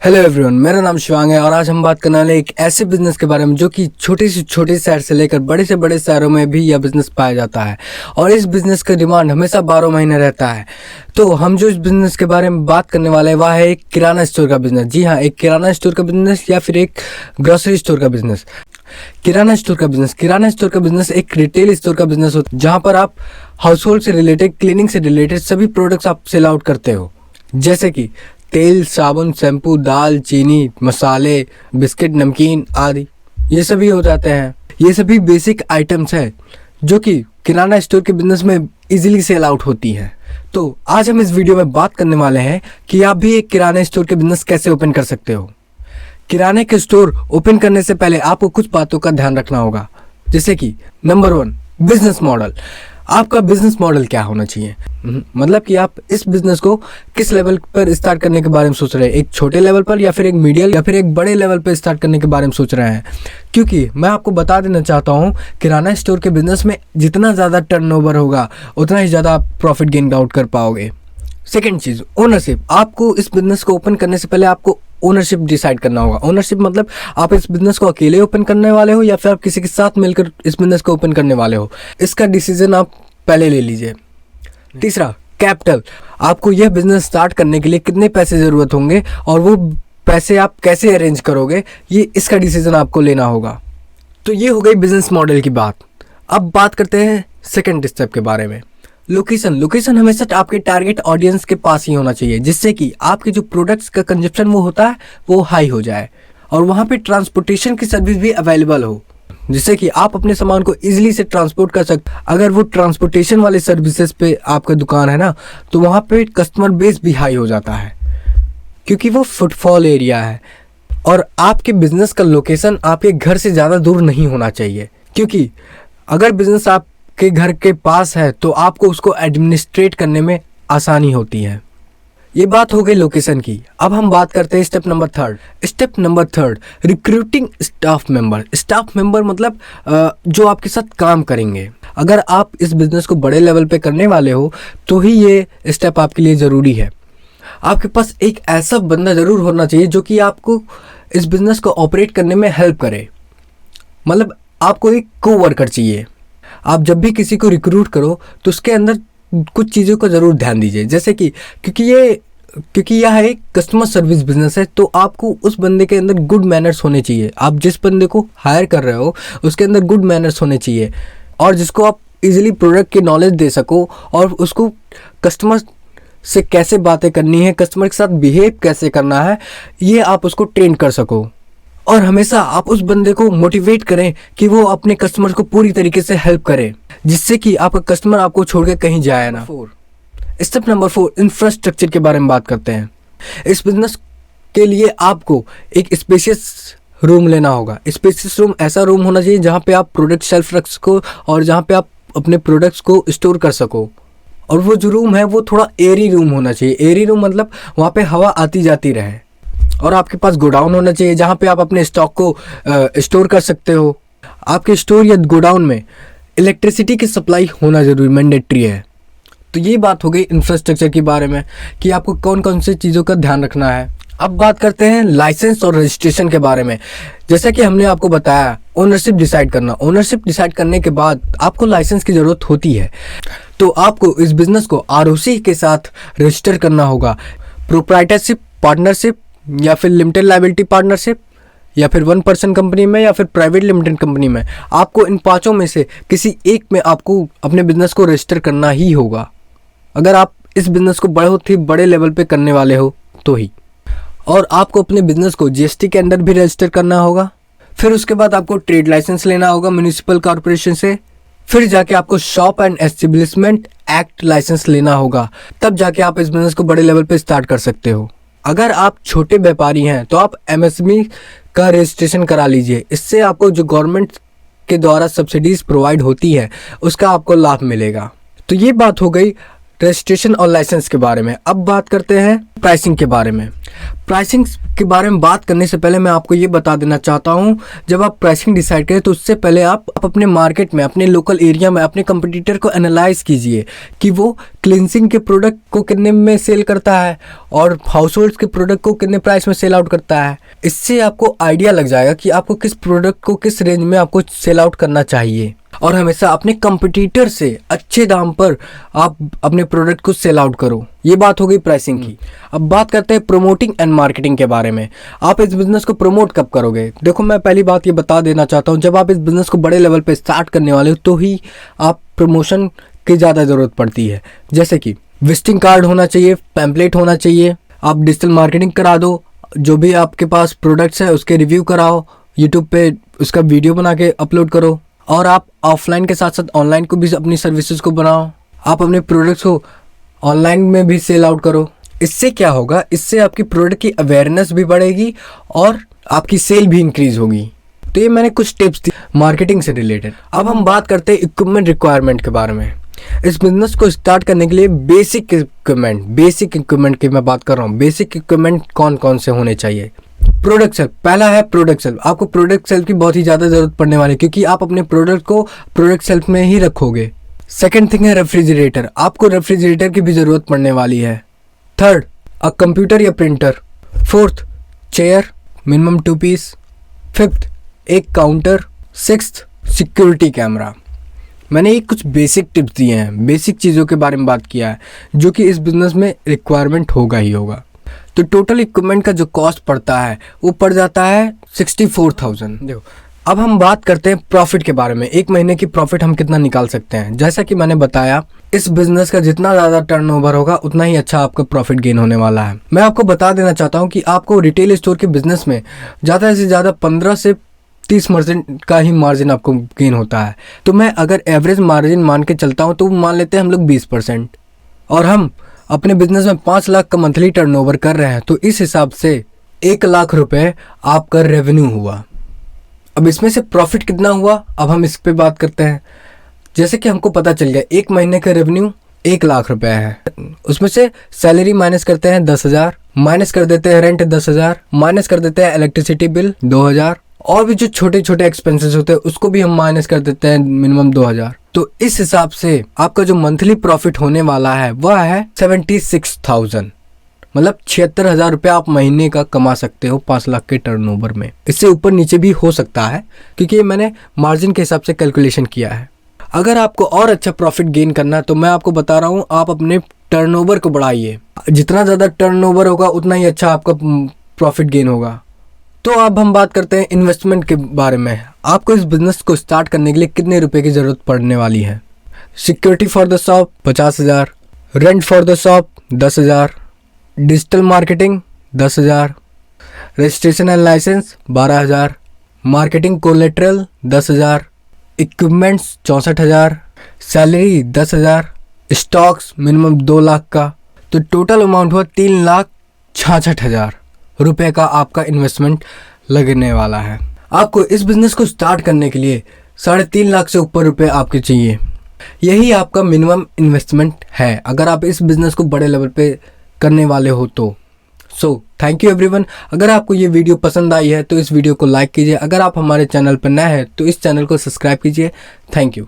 Hello everyone, मेरा नाम शिवांग है और आज हम बात करने वाले एक ऐसे बिजनेस के बारे में जो कि छोटे से छोटे शहर से लेकर बड़े से बड़े शहरों में भी यह बिजनेस पाया जाता है और इस बिजनेस का डिमांड हमेशा 12 महीने रहता है। तो हम जो इस बिजनेस के बारे में बात करने वाले हैं वह है एक किराना स्टोर का बिजनेस। जी हाँ, एक किराना स्टोर का बिजनेस या फिर एक ग्रोसरी स्टोर का बिजनेस। किराना स्टोर का बिजनेस एक रिटेल स्टोर का बिजनेस होता है जहाँ पर आप हाउस होल्ड से रिलेटेड, क्लीनिंग से रिलेटेड सभी प्रोडक्ट्स आप सेल आउट करते हो, जैसे कि तेल, साबुन, शैम्पू, दाल, चीनी, मसाले, बिस्किट, नमकीन आदि। ये सभी हो जाते हैं। ये सभी बेसिक आइटम्स हैं जो कि किराना स्टोर के बिजनेस में इजीली सेल आउट होती हैं। तो आज हम इस वीडियो में बात करने वाले हैं कि आप भी एक किराना स्टोर के बिजनेस कैसे ओपन कर सकते हो। किराने के स्टोर ओपन करने से पहले आपको कुछ बातों का ध्यान रखना होगा, जैसे कि नंबर 1, बिजनेस मॉडल। आपका बिजनेस मॉडल क्या होना चाहिए, मतलब कि आप इस बिजनेस को किस लेवल पर स्टार्ट करने के बारे में सोच रहे हैं, एक छोटे लेवल पर या फिर एक मीडियम या फिर एक बड़े लेवल पर स्टार्ट करने के बारे में सोच रहे हैं। क्योंकि मैं आपको बता देना चाहता हूँ, किराना स्टोर के बिजनेस में जितना ज़्यादा टर्नओवर होगा उतना ही ज़्यादा आप प्रॉफिट गेन आउट कर पाओगे। सेकेंड चीज़, ओनरशिप। आपको इस बिजनेस को ओपन करने से पहले आपको ओनरशिप डिसाइड करना होगा। ओनरशिप मतलब आप इस बिजनेस को अकेले ओपन करने वाले हो या फिर आप किसी के साथ मिलकर इस बिजनेस को ओपन करने वाले हो, इसका डिसीजन आप पहले ले लीजिए। तीसरा, कैपिटल। आपको यह बिजनेस स्टार्ट करने के लिए कितने पैसे ज़रूरत होंगे और वो पैसे आप कैसे अरेंज करोगे, ये इसका डिसीजन आपको लेना होगा। तो ये हो गई बिजनेस मॉडल की बात। अब बात करते हैं सेकंड स्टेप के बारे में। लोकेशन हमेशा आपके टारगेट ऑडियंस के पास ही होना चाहिए, जिससे कि आपके जो प्रोडक्ट्स का कंजप्शन वो होता है वो हाई हो जाए और वहाँ पे ट्रांसपोर्टेशन की सर्विस भी अवेलेबल हो, जिससे कि आप अपने सामान को इजीली से ट्रांसपोर्ट कर सकते। अगर वो ट्रांसपोर्टेशन वाले सर्विसेज पे आपका दुकान है ना, तो वहाँ पे कस्टमर बेस भी हाई हो जाता है क्योंकि वो फुटफॉल एरिया है। और आपके बिजनेस का लोकेशन आपके घर से ज़्यादा दूर नहीं होना चाहिए, क्योंकि अगर बिजनेस आपके घर के पास है तो आपको उसको एडमिनिस्ट्रेट करने में आसानी होती है। ये बात हो गई लोकेशन की। अब हम बात करते हैं step number third, recruiting staff member मतलब जो आपके साथ काम करेंगे। अगर आप इस बिजनेस को बड़े लेवल पे करने वाले हो तो ही ये स्टेप आपके लिए ज़रूरी है। आपके पास एक ऐसा बंदा ज़रूर होना चाहिए जो कि आपको इस बिजनेस को ऑपरेट करने में हेल्प करे, मतलब आपको एक कोवर्कर चाहिए। आप जब भी किसी को रिक्रूट करो तो उसके अंदर कुछ चीज़ों का ज़रूर ध्यान दीजिए, जैसे कि क्योंकि यह एक कस्टमर सर्विस बिजनेस है तो आपको उस बंदे के अंदर गुड मैनर्स होने चाहिए। आप जिस बंदे को हायर कर रहे हो उसके अंदर गुड मैनर्स होने चाहिए और जिसको आप इजीली प्रोडक्ट की नॉलेज दे सको और उसको कस्टमर से कैसे बातें करनी है, कस्टमर के साथ बिहेव कैसे करना है, ये आप उसको ट्रेन कर सको। और हमेशा आप उस बंदे को मोटिवेट करें कि वो अपने कस्टमर को पूरी तरीके से हेल्प करे, जिससे कि आपका कस्टमर आपको छोड़ के कहीं जाए ना। स्टेप नंबर 4, इंफ्रास्ट्रक्चर के बारे में बात करते हैं। इस बिजनेस के लिए आपको एक स्पेशियस रूम लेना होगा। स्पेशियस रूम ऐसा रूम होना चाहिए जहाँ पे आप प्रोडक्ट शेल्फ रख सको और जहाँ पे आप अपने प्रोडक्ट्स को स्टोर कर सको। और वो जो रूम है वो थोड़ा एयरी रूम होना चाहिए। एयरी रूम मतलब वहाँ पे हवा आती जाती रहे। और आपके पास गोडाउन होना चाहिए जहाँ पे आप अपने स्टॉक को स्टोर कर सकते हो। आपके स्टोर या गोडाउन में इलेक्ट्रिसिटी की सप्लाई होना जरूरी मैंडेटरी है। तो ये बात हो गई इंफ्रास्ट्रक्चर के बारे में कि आपको कौन कौन सी चीज़ों का ध्यान रखना है। अब बात करते हैं लाइसेंस और रजिस्ट्रेशन के बारे में। जैसा कि हमने आपको बताया, ओनरशिप डिसाइड करने के बाद आपको लाइसेंस की ज़रूरत होती है। तो आपको इस बिज़नेस को ROC के साथ रजिस्टर करना होगा। प्रोप्राइटरशिप, पार्टनरशिप या फिर लिमिटेड लायबिलिटी पार्टनरशिप या फिर 1 पर्सन कंपनी में या फिर प्राइवेट लिमिटेड कंपनी में, आपको इन पाँचों में से किसी एक में आपको अपने बिजनेस को रजिस्टर करना ही होगा, अगर आप इस बिज़नेस को बहुत ही बड़े लेवल पे करने वाले हो तो ही। और आपको अपने बिज़नेस को GST के अंदर भी रजिस्टर करना होगा। फिर उसके बाद आपको ट्रेड लाइसेंस लेना होगा म्यूनिसिपल कॉर्पोरेशन से। फिर जाके आपको shop and establishment act license लेना होगा, तब जाके आप इस बिज़नेस को बड़े लेवल पे स्टार्ट कर सकते हो। अगर आप छोटे व्यापारी हैं तो आप MSME का रजिस्ट्रेशन करा लीजिए। इससे आपको जो गवर्नमेंट के द्वारा सब्सिडीज़ प्रोवाइड होती है उसका आपको लाभ मिलेगा। तो ये बात हो गई रजिस्ट्रेशन और लाइसेंस के बारे में। अब बात करते हैं प्राइसिंग के बारे में। प्राइसिंग के बारे में बात करने से पहले मैं आपको ये बता देना चाहता हूँ, जब आप प्राइसिंग डिसाइड करें तो उससे पहले आप अपने मार्केट में, अपने लोकल एरिया में अपने कंपटीटर को एनालाइज कीजिए कि वो क्लिनजिंग के प्रोडक्ट को कितने में सेल करता है और हाउस होल्ड के प्रोडक्ट को कितने प्राइस में सेल आउट करता है। इससे आपको आइडिया लग जाएगा कि आपको किस प्रोडक्ट को किस रेंज में आपको सेल आउट करना चाहिए, और हमेशा अपने कंपटीटर से अच्छे दाम पर आप अपने प्रोडक्ट को सेल आउट करो। ये बात हो गई प्राइसिंग की। अब बात करते हैं प्रमोटिंग एंड मार्केटिंग के बारे में। आप इस बिजनेस को प्रमोट कब करोगे? देखो, मैं पहली बात ये बता देना चाहता हूँ, जब आप इस बिजनेस को बड़े लेवल पे स्टार्ट करने वाले हो तो ही आप प्रमोशन की ज़्यादा ज़रूरत पड़ती है। जैसे कि विजिटिंग कार्ड होना चाहिए, पैम्पलेट होना चाहिए, आप डिजिटल मार्केटिंग करा दो, जो भी आपके पास प्रोडक्ट्स है उसके रिव्यू कराओ, यूट्यूब पे उसका वीडियो बना के अपलोड करो, और आप ऑफलाइन के साथ साथ ऑनलाइन को भी अपनी सर्विसेज को बनाओ। आप अपने प्रोडक्ट्स को ऑनलाइन में भी सेल आउट करो। इससे क्या होगा? इससे आपकी प्रोडक्ट की अवेयरनेस भी बढ़ेगी और आपकी सेल भी इंक्रीज होगी। तो ये मैंने कुछ टिप्स दी मार्केटिंग से रिलेटेड। अब हम बात करते हैं इक्विपमेंट रिक्वायरमेंट के बारे में। इस बिजनेस को स्टार्ट करने के लिए बेसिक इक्विपमेंट की मैं बात कर रहा हूँ। बेसिक इक्विपमेंट कौन कौन से होने चाहिए? प्रोडक्ट सेल्फ, पहला है प्रोडक्ट सेल्फ। आपको प्रोडक्ट सेल्फ की बहुत ही ज़्यादा ज़रूरत पड़ने वाली है, क्योंकि आप अपने प्रोडक्ट को प्रोडक्ट सेल्फ में ही रखोगे। सेकंड थिंग है रेफ्रिजरेटर। आपको रेफ्रिजरेटर की भी ज़रूरत पड़ने वाली है। थर्ड, अ कंप्यूटर या printer. Fourth, chair, minimum 2 piece. Fifth, एक काउंटर। Sixth, security camera. मैंने ये कुछ बेसिक टिप्स दिए हैं, बेसिक चीज़ों के बारे में बात किया है, जो कि इस बिज़नेस में रिक्वायरमेंट होगा ही होगा। तो टोटल इक्विपमेंट का जो कॉस्ट पड़ता है वो पड़ जाता है 64,000। देखो, अब हम बात करते हैं प्रॉफिट के बारे में। एक महीने की प्रॉफिट हम कितना निकाल सकते हैं? जैसा कि मैंने बताया, इस बिजनेस का जितना ज़्यादा टर्नओवर होगा उतना ही अच्छा आपका प्रॉफिट गेन होने वाला है। मैं आपको बता देना चाहता हूँ कि आपको रिटेल स्टोर के बिजनेस में ज़्यादा से ज़्यादा 15 से 30% का ही मार्जिन आपको गेन होता है। तो मैं अगर एवरेज मार्जिन मान के चलता हूँ तो मान लेते हैं हम लोग 20%, और हम अपने बिजनेस में 5 लाख का मंथली टर्नओवर कर रहे हैं, तो इस हिसाब से 1 लाख रुपए आपका रेवेन्यू हुआ। अब इसमें से प्रॉफिट कितना हुआ, अब हम इस पे बात करते हैं। जैसे कि हमको पता चल गया एक महीने का रेवेन्यू 1 लाख रुपए है, उसमें से सैलरी माइनस करते हैं 10,000, माइनस कर देते हैं रेंट 10,000, माइनस कर देते हैं इलेक्ट्रिसिटी बिल 2,000, और भी जो छोटे छोटे एक्सपेंसेस होते हैं उसको भी हम माइनस कर देते हैं मिनिमम 2,000। तो इस हिसाब से आपका जो मंथली प्रॉफिट होने वाला है वह है 76,000, मतलब 76,000 रुपये आप महीने का कमा सकते हो 5 लाख के टर्नओवर में। इससे ऊपर नीचे भी हो सकता है, क्योंकि मैंने मार्जिन के हिसाब से कैलकुलेशन किया है। अगर आपको और अच्छा प्रॉफिट गेन करना है तो मैं आपको बता रहा हूँ, आप अपने टर्नओवर को बढ़ाइए। जितना ज़्यादा टर्नओवर होगा उतना ही अच्छा आपका प्रॉफिट गेन होगा। तो अब हम बात करते हैं इन्वेस्टमेंट के बारे में। आपको इस बिजनेस को स्टार्ट करने के लिए कितने रुपए की ज़रूरत पड़ने वाली है? Security for the shop 50,000, rent for the shop 10,000, digital marketing 10,000, registration and license 12,000, marketing collateral 10,000, equipments 64,000, salary 10,000, stocks minimum 2 lakh का। तो टोटल अमाउंट हुआ 3,66,000 रुपये का आपका इन्वेस्टमेंट लगने वाला है। आपको इस बिज़नेस को स्टार्ट करने के लिए 3.5 लाख से ऊपर रुपए आपके चाहिए। यही आपका मिनिमम इन्वेस्टमेंट है अगर आप इस बिज़नेस को बड़े लेवल पे करने वाले हो तो। So thank you everyone. अगर आपको ये वीडियो पसंद आई है तो इस वीडियो को लाइक कीजिए। अगर आप हमारे चैनल पर नए हैं तो इस चैनल को सब्सक्राइब कीजिए। Thank you.